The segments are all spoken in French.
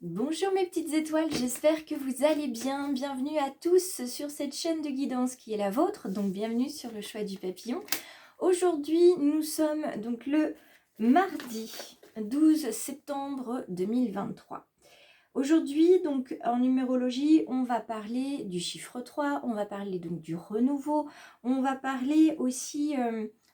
Bonjour mes petites étoiles, j'espère que vous allez bien. Bienvenue à tous sur cette chaîne de guidance qui est la vôtre, donc bienvenue sur le choix du papillon. Aujourd'hui, nous sommes donc le mardi 12 septembre 2023. Aujourd'hui, donc en numérologie, on va parler du chiffre 3, on va parler donc du renouveau, on va parler aussi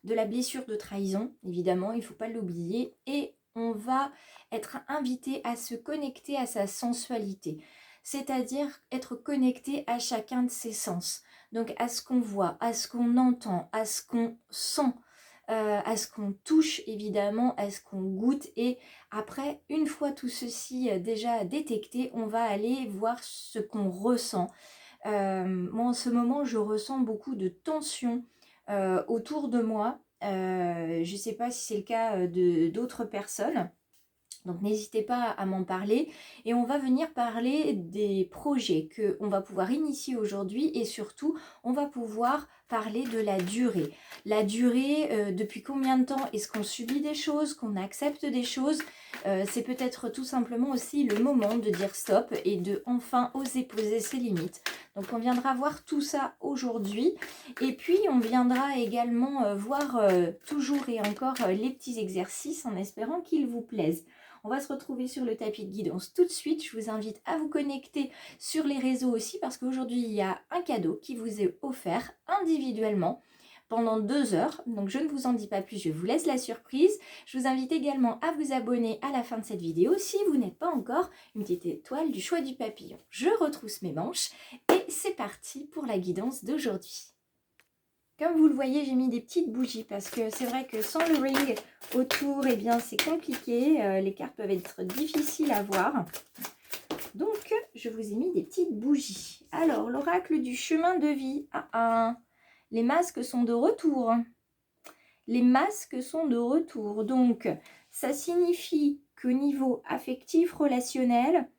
de la blessure de trahison, évidemment, il ne faut pas l'oublier, et on va être invité à se connecter à sa sensualité, c'est-à-dire être connecté à chacun de ses sens, donc à ce qu'on voit, à ce qu'on entend, à ce qu'on sent, à ce qu'on touche évidemment, à ce qu'on goûte. Et après, une fois tout ceci déjà détecté, on va aller voir ce qu'on ressent. Moi en ce moment je ressens beaucoup de tension autour de moi. Je ne sais pas si c'est le cas d'autres personnes. Donc n'hésitez pas à m'en parler et on va venir parler des projets qu'on va pouvoir initier aujourd'hui et surtout on va pouvoir parler de la durée. La durée, depuis combien de temps est-ce qu'on subit des choses, qu'on accepte des choses. C'est peut-être tout simplement aussi le moment de dire stop et de enfin oser poser ses limites. Donc on viendra voir tout ça aujourd'hui et puis on viendra également voir toujours et encore les petits exercices en espérant qu'ils vous plaisent. On va se retrouver sur le tapis de guidance tout de suite. Je vous invite à vous connecter sur les réseaux aussi parce qu'aujourd'hui, il y a un cadeau qui vous est offert individuellement pendant 2 heures. Donc, je ne vous en dis pas plus, je vous laisse la surprise. Je vous invite également à vous abonner à la fin de cette vidéo si vous n'êtes pas encore une petite étoile du choix du papillon. Je retrousse mes manches et c'est parti pour la guidance d'aujourd'hui. Comme vous le voyez, j'ai mis des petites bougies parce que c'est vrai que sans le ring autour, eh bien c'est compliqué. Les cartes peuvent être difficiles à voir. Donc, je vous ai mis des petites bougies. Alors, l'oracle du chemin de vie. Les masques sont de retour. Les masques sont de retour. Donc, ça signifie qu'au niveau affectif, relationnel,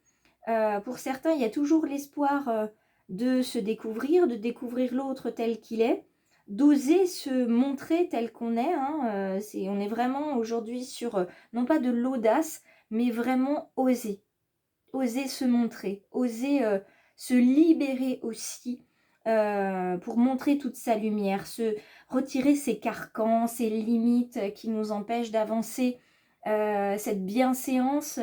pour certains, il y a toujours l'espoir de se découvrir, de découvrir l'autre tel qu'il est, d'oser se montrer tel qu'on est. On est vraiment aujourd'hui sur, non pas de l'audace, mais vraiment oser. Oser se montrer, oser se libérer aussi pour montrer toute sa lumière, se retirer ses carcans, ses limites qui nous empêchent d'avancer, cette bienséance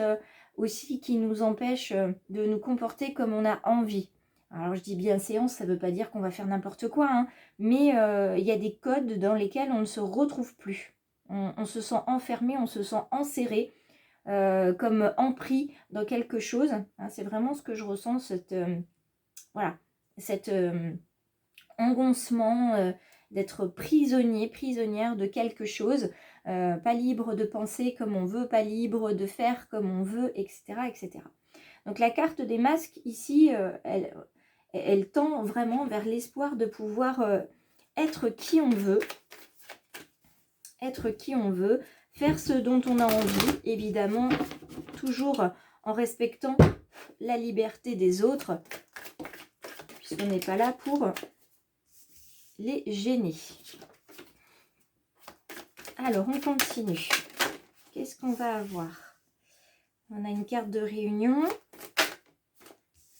aussi qui nous empêche de nous comporter comme on a envie. Alors je dis bienséance, ça ne veut pas dire qu'on va faire n'importe quoi, mais il y a des codes dans lesquels on ne se retrouve plus. On se sent enfermé, on se sent enserré, comme empris dans quelque chose. C'est vraiment ce que je ressens, cet engoncement, d'être prisonnier, prisonnière de quelque chose, pas libre de penser comme on veut, pas libre de faire comme on veut, etc. etc. Donc la carte des masques ici, elle tend vraiment vers l'espoir de pouvoir être qui on veut, faire ce dont on a envie, évidemment, toujours en respectant la liberté des autres, puisqu'on n'est pas là pour les gêner. Alors, on continue. Qu'est-ce qu'on va avoir? On a une carte de réunion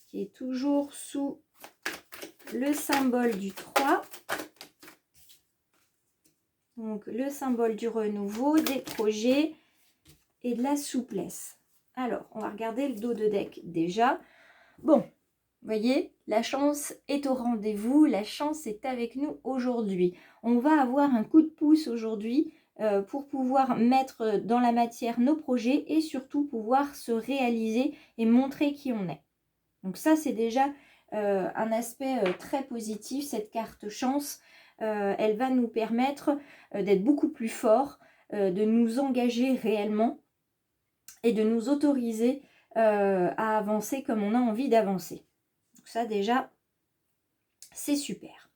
qui est toujours sous le symbole du 3. Donc, le symbole du renouveau, des projets et de la souplesse. Alors, on va regarder le dos de deck déjà. Bon, vous voyez, la chance est au rendez-vous, la chance est avec nous aujourd'hui. On va avoir un coup de pouce aujourd'hui pour pouvoir mettre dans la matière nos projets et surtout pouvoir se réaliser et montrer qui on est. Donc ça, c'est déjà un aspect très positif, cette carte chance. Elle va nous permettre d'être beaucoup plus forts, de nous engager réellement et de nous autoriser à avancer comme on a envie d'avancer. Donc ça déjà, c'est super.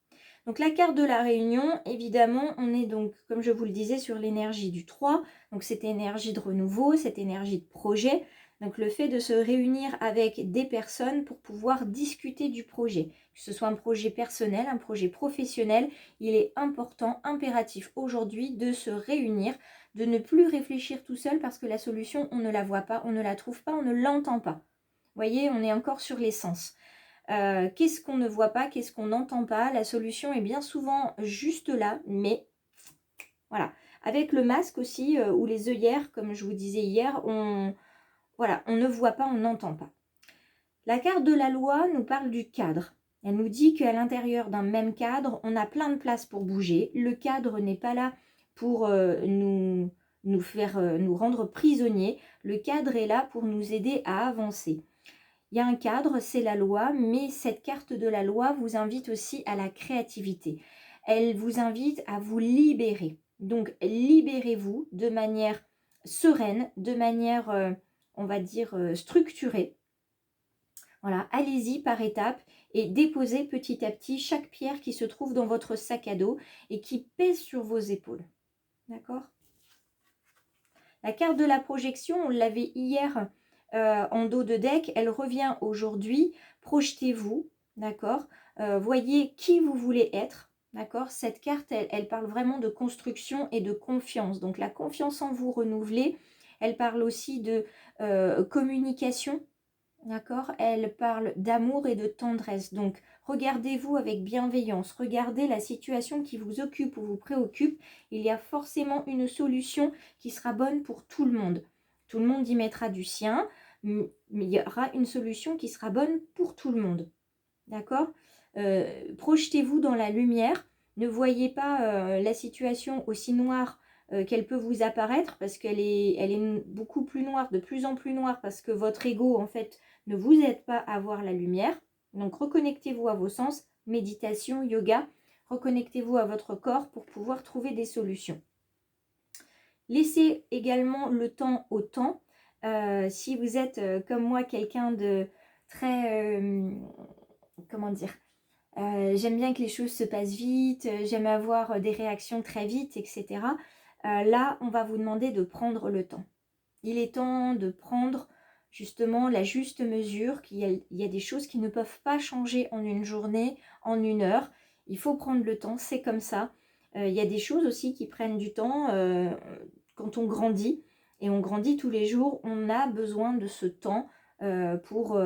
Donc la carte de la réunion, évidemment, on est donc, comme je vous le disais, sur l'énergie du 3. Donc cette énergie de renouveau, cette énergie de projet. Donc le fait de se réunir avec des personnes pour pouvoir discuter du projet. Que ce soit un projet personnel, un projet professionnel, il est important, impératif aujourd'hui de se réunir, de ne plus réfléchir tout seul parce que la solution, on ne la voit pas, on ne la trouve pas, on ne l'entend pas. voyez, on est encore sur les sens. Qu'est-ce qu'on ne voit pas, qu'est-ce qu'on n'entend pas? La solution est bien souvent juste là, mais voilà. Avec le masque aussi, ou les œillères, comme je vous disais hier, voilà, on ne voit pas, on n'entend pas. La carte de la loi nous parle du cadre. Elle nous dit qu'à l'intérieur d'un même cadre, on a plein de place pour bouger. Le cadre n'est pas là pour nous rendre prisonniers. Le cadre est là pour nous aider à avancer. Il y a un cadre, c'est la loi, mais cette carte de la loi vous invite aussi à la créativité. Elle vous invite à vous libérer. Donc, libérez-vous de manière sereine, de manière, on va dire, structurée. Voilà, allez-y par étapes et déposez petit à petit chaque pierre qui se trouve dans votre sac à dos et qui pèse sur vos épaules. D'accord? La carte de la projection, on l'avait hier en dos de deck, elle revient aujourd'hui. Projetez-vous, d'accord? Voyez qui vous voulez être, d'accord? Cette carte, elle parle vraiment de construction et de confiance. Donc la confiance en vous renouvelée, elle parle aussi de communication, d'accord? Elle parle d'amour et de tendresse. Donc, regardez-vous avec bienveillance. Regardez la situation qui vous occupe ou vous préoccupe. Il y a forcément une solution qui sera bonne pour tout le monde. Tout le monde y mettra du sien, mais il y aura une solution qui sera bonne pour tout le monde. D'accord? Projetez-vous dans la lumière. Ne voyez pas la situation aussi noire qu'elle peut vous apparaître, parce qu'elle est beaucoup plus noire, de plus en plus noire, parce que votre ego, en fait, ne vous aide pas à voir la lumière. Donc, reconnectez-vous à vos sens, méditation, yoga. Reconnectez-vous à votre corps pour pouvoir trouver des solutions. Laissez également le temps au temps. Si vous êtes, comme moi, quelqu'un de très... comment dire, j'aime bien que les choses se passent vite, j'aime avoir des réactions très vite, etc. Là, on va vous demander de prendre le temps. Il est temps de prendre justement la juste mesure, il y a des choses qui ne peuvent pas changer en une journée, en une heure. Il faut prendre le temps, c'est comme ça. Il y a des choses aussi qui prennent du temps quand on grandit. Et on grandit tous les jours, on a besoin de ce temps pour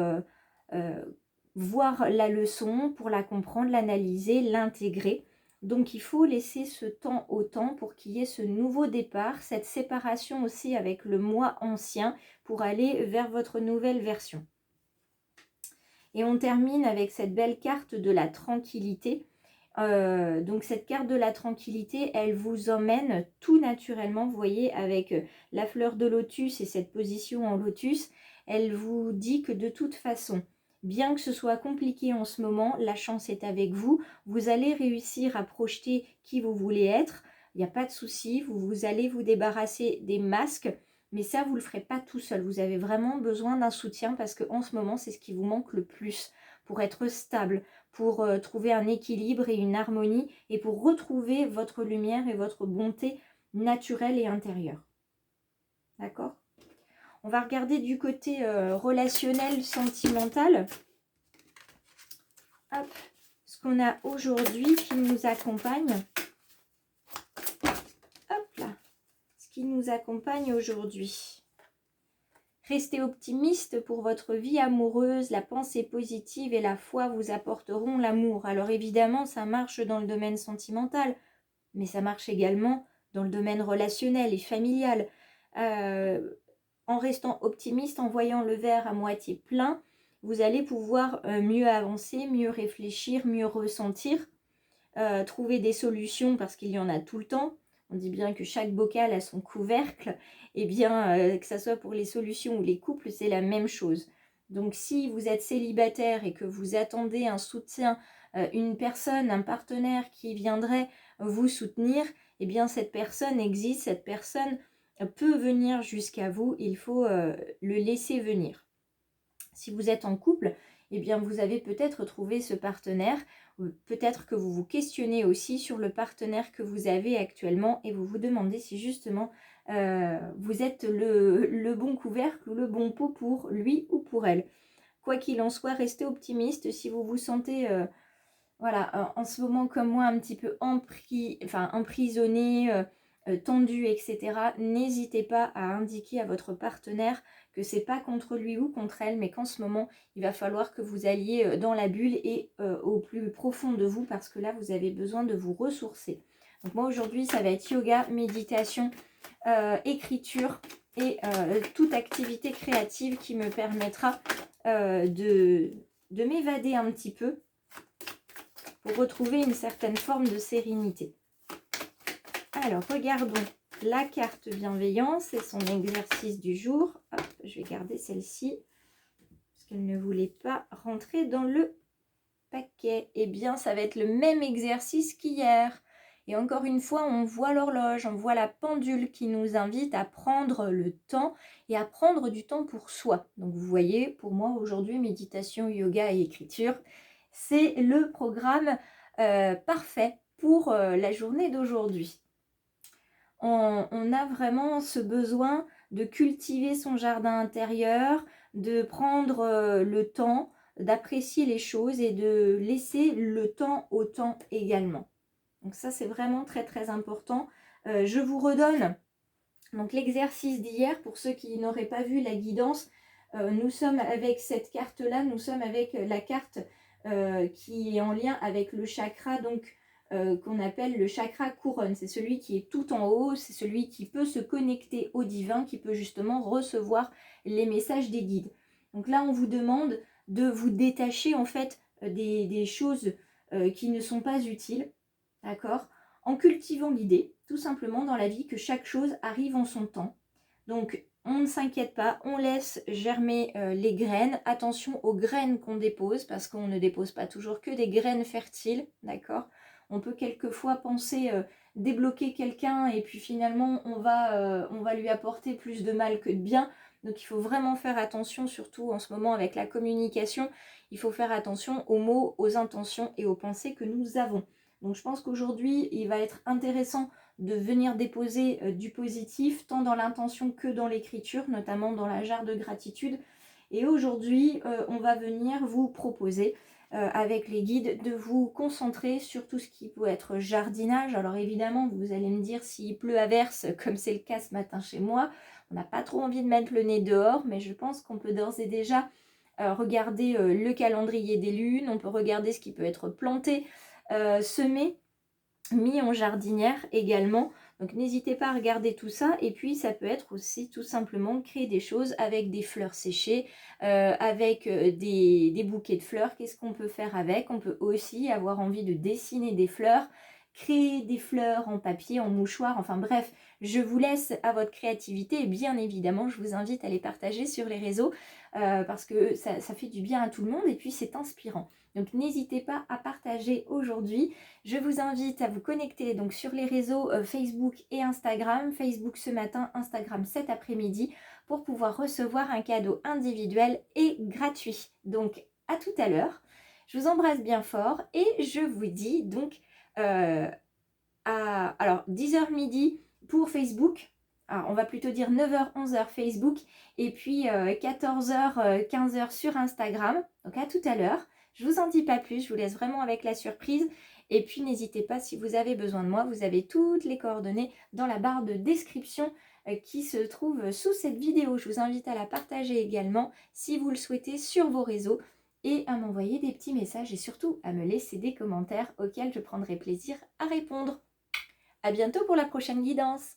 voir la leçon, pour la comprendre, l'analyser, l'intégrer. Donc il faut laisser ce temps au temps pour qu'il y ait ce nouveau départ, cette séparation aussi avec le moi ancien pour aller vers votre nouvelle version. Et on termine avec cette belle carte de la tranquillité. Donc cette carte de la tranquillité, elle vous emmène tout naturellement, vous voyez, avec la fleur de lotus et cette position en lotus, elle vous dit que de toute façon, bien que ce soit compliqué en ce moment, la chance est avec vous. Vous allez réussir à projeter qui vous voulez être. Il n'y a pas de souci. Vous allez vous débarrasser des masques. Mais ça, vous ne le ferez pas tout seul. Vous avez vraiment besoin d'un soutien parce qu'en ce moment, c'est ce qui vous manque le plus pour être stable, pour trouver un équilibre et une harmonie et pour retrouver votre lumière et votre bonté naturelle et intérieure. D'accord ? On va regarder du côté relationnel, sentimental. Hop, ce qu'on a aujourd'hui qui nous accompagne. Hop là, ce qui nous accompagne aujourd'hui. Restez optimiste pour votre vie amoureuse, la pensée positive et la foi vous apporteront l'amour. Alors évidemment, ça marche dans le domaine sentimental, mais ça marche également dans le domaine relationnel et familial. En restant optimiste, en voyant le verre à moitié plein, vous allez pouvoir mieux avancer, mieux réfléchir, mieux ressentir, trouver des solutions parce qu'il y en a tout le temps. On dit bien que chaque bocal a son couvercle. Et bien, que ce soit pour les solutions ou les couples, c'est la même chose. Donc, si vous êtes célibataire et que vous attendez un soutien, une personne, un partenaire qui viendrait vous soutenir, eh bien, cette personne existe, cette personne peut venir jusqu'à vous. Il faut le laisser venir. Si vous êtes en couple, eh bien, vous avez peut-être trouvé ce partenaire. Peut-être que vous vous questionnez aussi sur le partenaire que vous avez actuellement et vous vous demandez si justement vous êtes le bon couvercle ou le bon pot pour lui ou pour elle. Quoi qu'il en soit, restez optimiste. Si vous vous sentez voilà, en ce moment comme moi un petit peu emprisonné, tendu, etc., n'hésitez pas à indiquer à votre partenaire que c'est pas contre lui ou contre elle, mais qu'en ce moment, il va falloir que vous alliez dans la bulle et au plus profond de vous, parce que là, vous avez besoin de vous ressourcer. Donc moi, aujourd'hui, ça va être yoga, méditation, écriture et toute activité créative qui me permettra de m'évader un petit peu pour retrouver une certaine forme de sérénité. Alors, regardons la carte bienveillance et son exercice du jour. Hop, je vais garder celle-ci parce qu'elle ne voulait pas rentrer dans le paquet. Eh bien, ça va être le même exercice qu'hier. Et encore une fois, on voit l'horloge, on voit la pendule qui nous invite à prendre le temps et à prendre du temps pour soi. Donc, vous voyez, pour moi, aujourd'hui, méditation, yoga et écriture, c'est le programme parfait pour la journée d'aujourd'hui. On a vraiment ce besoin de cultiver son jardin intérieur, de prendre le temps, d'apprécier les choses et de laisser le temps au temps également. Donc ça, c'est vraiment très très important. Je vous redonne donc l'exercice d'hier pour ceux qui n'auraient pas vu la guidance. Nous sommes avec cette carte-là, nous sommes avec la carte qui est en lien avec le chakra, donc qu'on appelle le chakra couronne. C'est celui qui est tout en haut, c'est celui qui peut se connecter au divin, qui peut justement recevoir les messages des guides. Donc là, on vous demande de vous détacher en fait des choses qui ne sont pas utiles, d'accord ? En cultivant l'idée, tout simplement dans la vie, que chaque chose arrive en son temps. Donc, on ne s'inquiète pas, on laisse germer les graines. Attention aux graines qu'on dépose, parce qu'on ne dépose pas toujours que des graines fertiles, d'accord ? On peut quelquefois penser débloquer quelqu'un et puis finalement on va lui apporter plus de mal que de bien. Donc il faut vraiment faire attention, surtout en ce moment avec la communication, il faut faire attention aux mots, aux intentions et aux pensées que nous avons. Donc je pense qu'aujourd'hui il va être intéressant de venir déposer du positif, tant dans l'intention que dans l'écriture, notamment dans la jarre de gratitude. Et aujourd'hui, on va venir vous proposer avec les guides, de vous concentrer sur tout ce qui peut être jardinage. Alors évidemment, vous allez me dire, s'il pleut à verse, comme c'est le cas ce matin chez moi, on n'a pas trop envie de mettre le nez dehors, mais je pense qu'on peut d'ores et déjà regarder le calendrier des lunes, on peut regarder ce qui peut être planté, semé, mis en jardinière également. Donc n'hésitez pas à regarder tout ça. Et puis ça peut être aussi tout simplement créer des choses avec des fleurs séchées, avec des bouquets de fleurs. Qu'est-ce qu'on peut faire avec? On peut aussi avoir envie de dessiner des fleurs, créer des fleurs en papier, en mouchoir, enfin bref, je vous laisse à votre créativité et bien évidemment je vous invite à les partager sur les réseaux parce que ça fait du bien à tout le monde et puis c'est inspirant. Donc n'hésitez pas à partager aujourd'hui. Je vous invite à vous connecter donc sur les réseaux Facebook et Instagram. Facebook ce matin, Instagram cet après-midi pour pouvoir recevoir un cadeau individuel et gratuit. Donc à tout à l'heure. Je vous embrasse bien fort et je vous dis donc alors 10h midi pour Facebook. Alors, on va plutôt dire 9h, 11h Facebook et puis 14h, 15h sur Instagram. Donc à tout à l'heure. Je vous en dis pas plus, je vous laisse vraiment avec la surprise. Et puis n'hésitez pas, si vous avez besoin de moi, vous avez toutes les coordonnées dans la barre de description qui se trouve sous cette vidéo. Je vous invite à la partager également si vous le souhaitez sur vos réseaux et à m'envoyer des petits messages et surtout à me laisser des commentaires auxquels je prendrai plaisir à répondre. À bientôt pour la prochaine guidance.